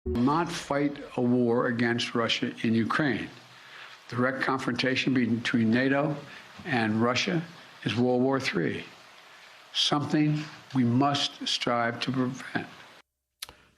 Not fight a war against Russia in Ukraine. Direct confrontation between NATO and Russia is World War III, something we must strive to prevent.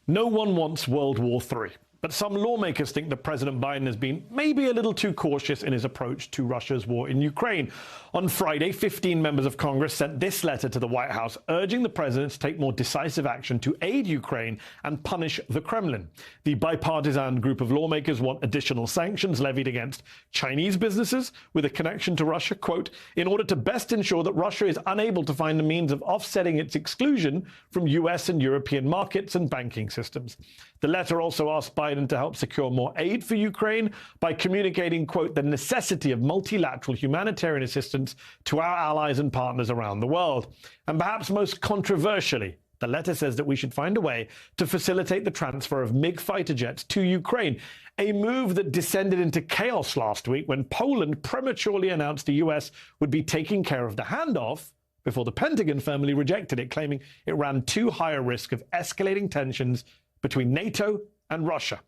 No one wants World War III. But some lawmakers think that President Biden has been maybe a little too cautious in his approach to Russia's war in Ukraine. On Friday, 15 members of Congress sent this letter to the White House urging the president to take more decisive action to aid Ukraine and punish the Kremlin. The bipartisan group of lawmakers want additional sanctions levied against Chinese businesses with a connection to Russia, quote, in order to best ensure that Russia is unable to find a means of offsetting its exclusion from US and European markets and banking systems. The letter also asked Biden to help secure more aid for Ukraine by communicating, quote, the necessity of multilateral humanitarian assistance to our allies and partners around the world. And perhaps most controversially, the letter says that we should find a way to facilitate the transfer of MiG fighter jets to Ukraine, a move that descended into chaos last week when Poland prematurely announced the US would be taking care of the handoff before the Pentagon firmly rejected it, claiming it ran too high a risk of escalating tensions between NATO and Russia.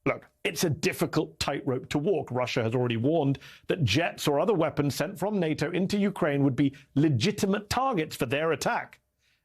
Look, it's a difficult tightrope to walk. Russia has already warned that jets or other weapons sent from NATO into Ukraine would be legitimate targets for their attack.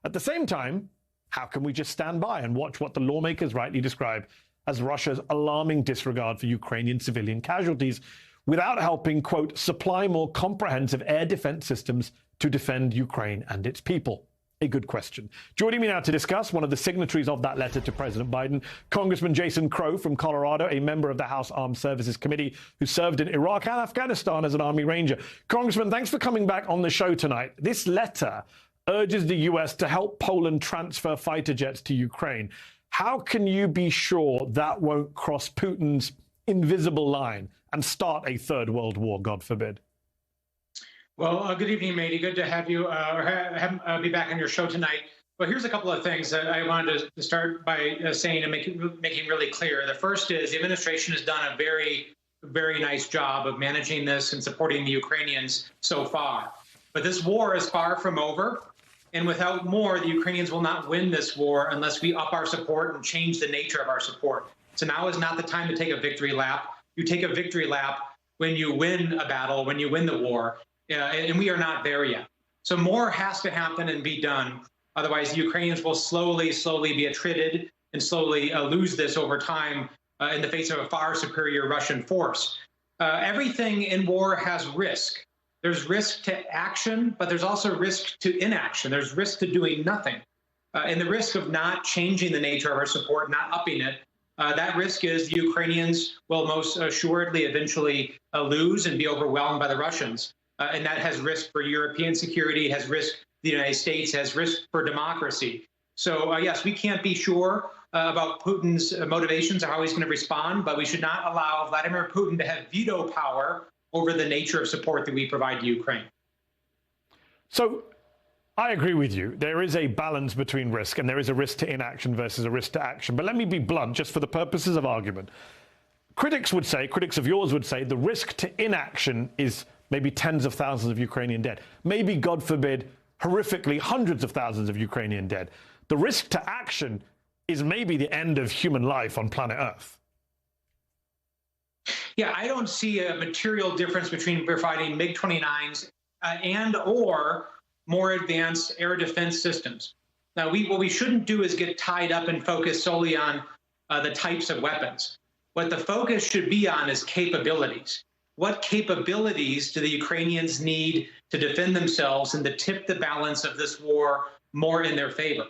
At the same time, how can we just stand by and watch what the lawmakers rightly describe as Russia's alarming disregard for Ukrainian civilian casualties without helping, quote, supply more comprehensive air defense systems to defend Ukraine and its people? A good question. Joining me now to discuss, one of the signatories of that letter to President Biden, Congressman Jason Crow from Colorado, a member of the House Armed Services Committee who served in Iraq and Afghanistan as an Army Ranger. Congressman, thanks for coming back on the show tonight. This letter urges the U.S. to help Poland transfer fighter jets to Ukraine. How can you be sure that won't cross Putin's invisible line and start a third world war, God forbid? Well, good evening, Matey. Good to have you be back on your show tonight. Well, here's a couple of things that I wanted to start by saying and making really clear. The first is the administration has done a very, very nice job of managing this and supporting the Ukrainians so far. But this war is far from over. And without more, the Ukrainians will not win this war unless we up our support and change the nature of our support. So now is not the time to take a victory lap. You take a victory lap when you win a battle, when you win the war. And we are not there yet. So more has to happen and be done. Otherwise, the Ukrainians will slowly be attrited and slowly lose this over time in the face of a far superior Russian force. Everything in war has risk. There's risk to action, but there's also risk to inaction. There's risk to doing nothing. And the risk of not changing the nature of our support, not upping it, that risk is the Ukrainians will most assuredly eventually lose and be overwhelmed by the Russians. And that has risk for European security, has risk for the United States, has risk for democracy. So, yes, we can't be sure about Putin's motivations or how he's going to respond, but we should not allow Vladimir Putin to have veto power over the nature of support that we provide to Ukraine. So I agree with you. There is a balance between risk, and there is a risk to inaction versus a risk to action. But let me be blunt, just for the purposes of argument. Critics of yours would say, the risk to inaction is maybe tens of thousands of Ukrainian dead. Maybe, God forbid, horrifically hundreds of thousands of Ukrainian dead. The risk to action is maybe the end of human life on planet Earth. Yeah, I don't see a material difference between providing MiG-29s and or more advanced air defense systems. Now, what we shouldn't do is get tied up and focus solely on the types of weapons. What the focus should be on is capabilities. What capabilities do the Ukrainians need to defend themselves and to tip the balance of this war more in their favor?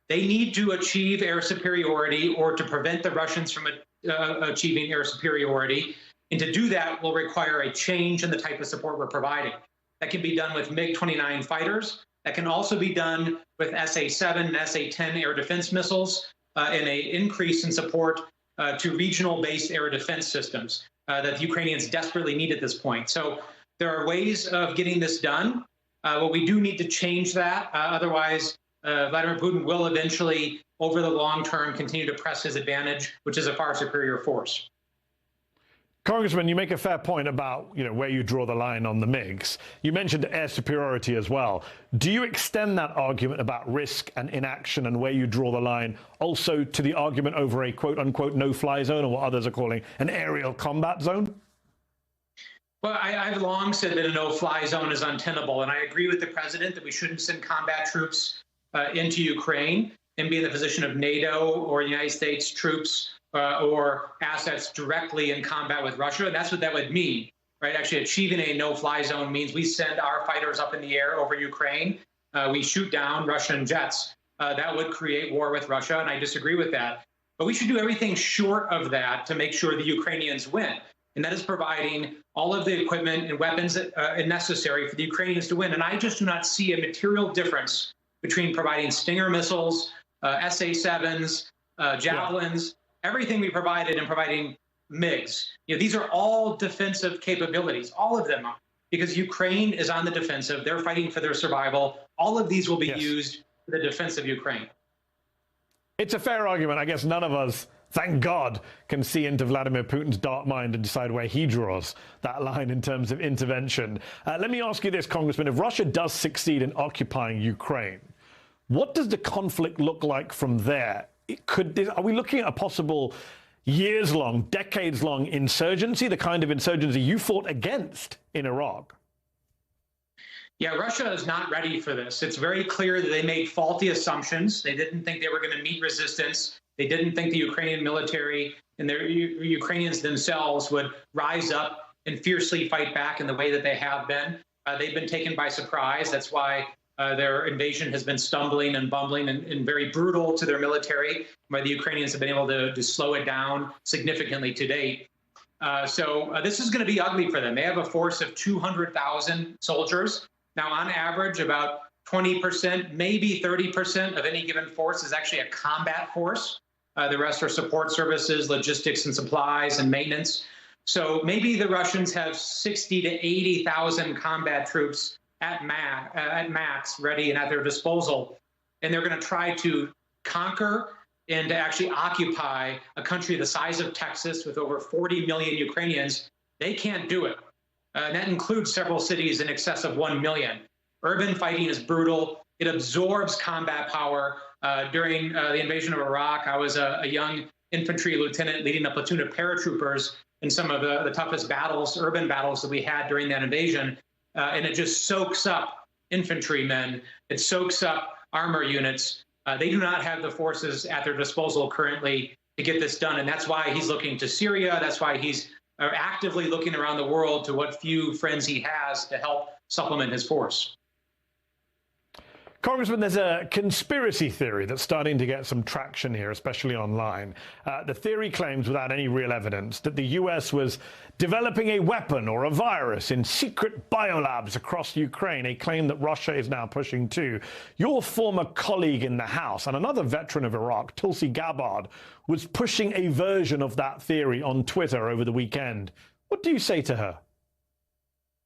They need to achieve air superiority or to prevent the Russians from achieving air superiority. And to do that will require a change in the type of support we're providing. That can be done with MiG-29 fighters. That can also be done with SA-7 and SA-10 air defense missiles and an increase in support to regional-based air defense systems that the Ukrainians desperately need at this point. So there are ways of getting this done, but we do need to change that. Otherwise, Vladimir Putin will eventually, over the long term, continue to press his advantage, which is a far superior force. Congressman, you make a fair point about, where you draw the line on the MiGs. You mentioned air superiority as well. Do you extend that argument about risk and inaction and where you draw the line also to the argument over a quote-unquote no-fly zone, or what others are calling an aerial combat zone? Well, I've long said that a no-fly zone is untenable, and I agree with the president that we shouldn't send combat troops into Ukraine and be in the position of NATO or United States troops or assets directly in combat with Russia. And that's what that would mean, right? Actually, achieving a no-fly zone means we send our fighters up in the air over Ukraine. We shoot down Russian jets. That would create war with Russia, and I disagree with that. But we should do everything short of that to make sure the Ukrainians win. And that is providing all of the equipment and weapons necessary for the Ukrainians to win. And I just do not see a material difference between providing Stinger missiles, SA-7s, Javelins, everything we provided, and providing MiGs. These are all defensive capabilities, all of them are, because Ukraine is on the defensive. They're fighting for their survival. All of these will be used for the defense of Ukraine. It's a fair argument. I guess none of us, thank God, can see into Vladimir Putin's dark mind and decide where he draws that line in terms of intervention. Let me ask you this, Congressman. If Russia does succeed in occupying Ukraine, what does the conflict look like from there? Are we looking at a possible years-long, decades-long insurgency, the kind of insurgency you fought against in Iraq? Yeah, Russia is not ready for this. It's very clear that they made faulty assumptions. They didn't think they were going to meet resistance. They didn't think the Ukrainian military and the Ukrainians themselves would rise up and fiercely fight back in the way that they have been. They've been taken by surprise. That's why their invasion has been stumbling and bumbling and very brutal to their military, where the Ukrainians have been able to slow it down significantly to date. So this is going to be ugly for them. They have a force of 200,000 soldiers. Now, on average, about 20%, maybe 30% of any given force is actually a combat force. The rest are support services, logistics and supplies and maintenance. So maybe the Russians have 60 to 80,000 combat troops at max ready and at their disposal. And they're going to try to conquer and to actually occupy a country the size of Texas with over 40 million Ukrainians. They can't do it. And that includes several cities in excess of 1 million. Urban fighting is brutal. It absorbs combat power. During the invasion of Iraq, I was a young infantry lieutenant leading a platoon of paratroopers in some of the toughest battles, urban battles that we had during that invasion. And it just soaks up infantrymen. It soaks up armor units. They do not have the forces at their disposal currently to get this done. And that's why he's looking to Syria. That's why he's actively looking around the world to what few friends he has to help supplement his force. Congressman, there's a conspiracy theory that's starting to get some traction here, especially online. The theory claims, without any real evidence, that the U.S. was developing a weapon or a virus in secret biolabs across Ukraine, a claim that Russia is now pushing too. Your former colleague in the House and another veteran of Iraq, Tulsi Gabbard, was pushing a version of that theory on Twitter over the weekend. What do you say to her?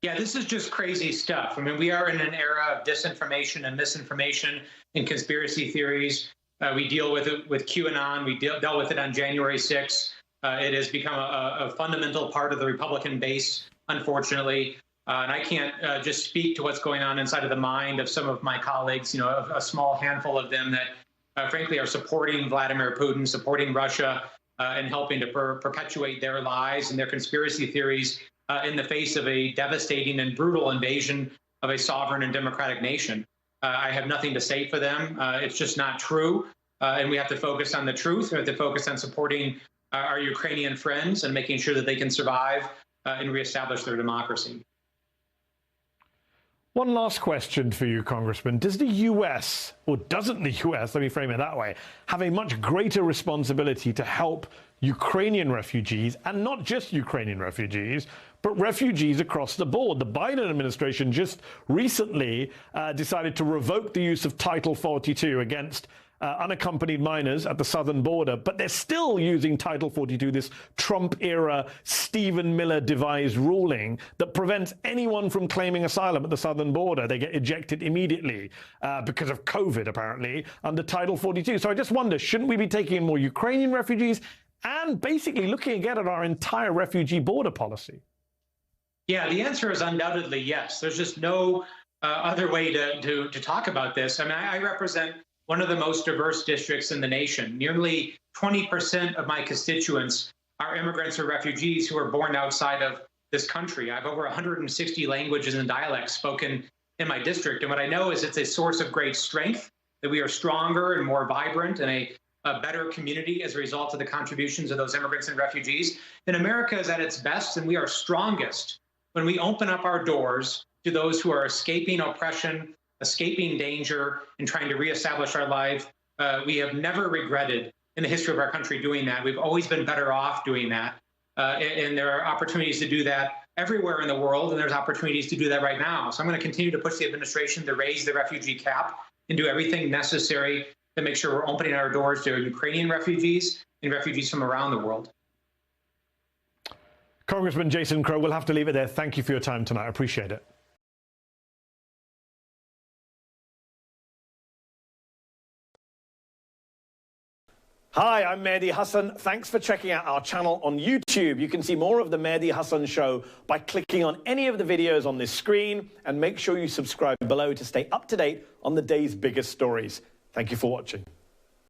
Yeah, this is just crazy stuff. I mean, we are in an era of disinformation and misinformation and conspiracy theories. We deal with it with QAnon. We dealt with it on January 6th. It has become a fundamental part of the Republican base, unfortunately. And I can't just speak to what's going on inside of the mind of some of my colleagues, a small handful of them that, frankly, are supporting Vladimir Putin, supporting Russia, and helping to perpetuate their lies and their conspiracy theories in the face of a devastating and brutal invasion of a sovereign and democratic nation. I have nothing to say for them. It's just not true. And we have to focus on the truth. We have to focus on supporting our Ukrainian friends and making sure that they can survive and reestablish their democracy. One last question for you, Congressman. Does the U.S., or doesn't the U.S., let me frame it that way, have a much greater responsibility to help Ukrainian refugees, and not just Ukrainian refugees, but refugees across the board? The Biden administration just recently decided to revoke the use of Title 42 against unaccompanied minors at the southern border, but they're still using Title 42, this Trump-era Stephen Miller devised ruling that prevents anyone from claiming asylum at the southern border. They get ejected immediately because of COVID, apparently, under Title 42. So I just wonder, shouldn't we be taking in more Ukrainian refugees and basically looking again at our entire refugee border policy? Yeah, the answer is undoubtedly yes. There's just no other way to talk about this. I mean, I represent one of the most diverse districts in the nation. Nearly 20% of my constituents are immigrants or refugees who are born outside of this country. I have over 160 languages and dialects spoken in my district. And what I know is it's a source of great strength, that we are stronger and more vibrant and a better community as a result of the contributions of those immigrants and refugees. And America is at its best, and we are strongest when we open up our doors to those who are escaping oppression, escaping danger, and trying to reestablish our life. We have never regretted in the history of our country doing that. We've always been better off doing that. And there are opportunities to do that everywhere in the world, and there's opportunities to do that right now. So I'm going to continue to push the administration to raise the refugee cap and do everything necessary to make sure we're opening our doors to Ukrainian refugees and refugees from around the world. Congressman Jason Crow, we'll have to leave it there. Thank you for your time tonight. I appreciate it. Hi, I'm Mehdi Hasan. Thanks for checking out our channel on YouTube. You can see more of The Mehdi Hasan Show by clicking on any of the videos on this screen, and make sure you subscribe below to stay up to date on the day's biggest stories. Thank you for watching.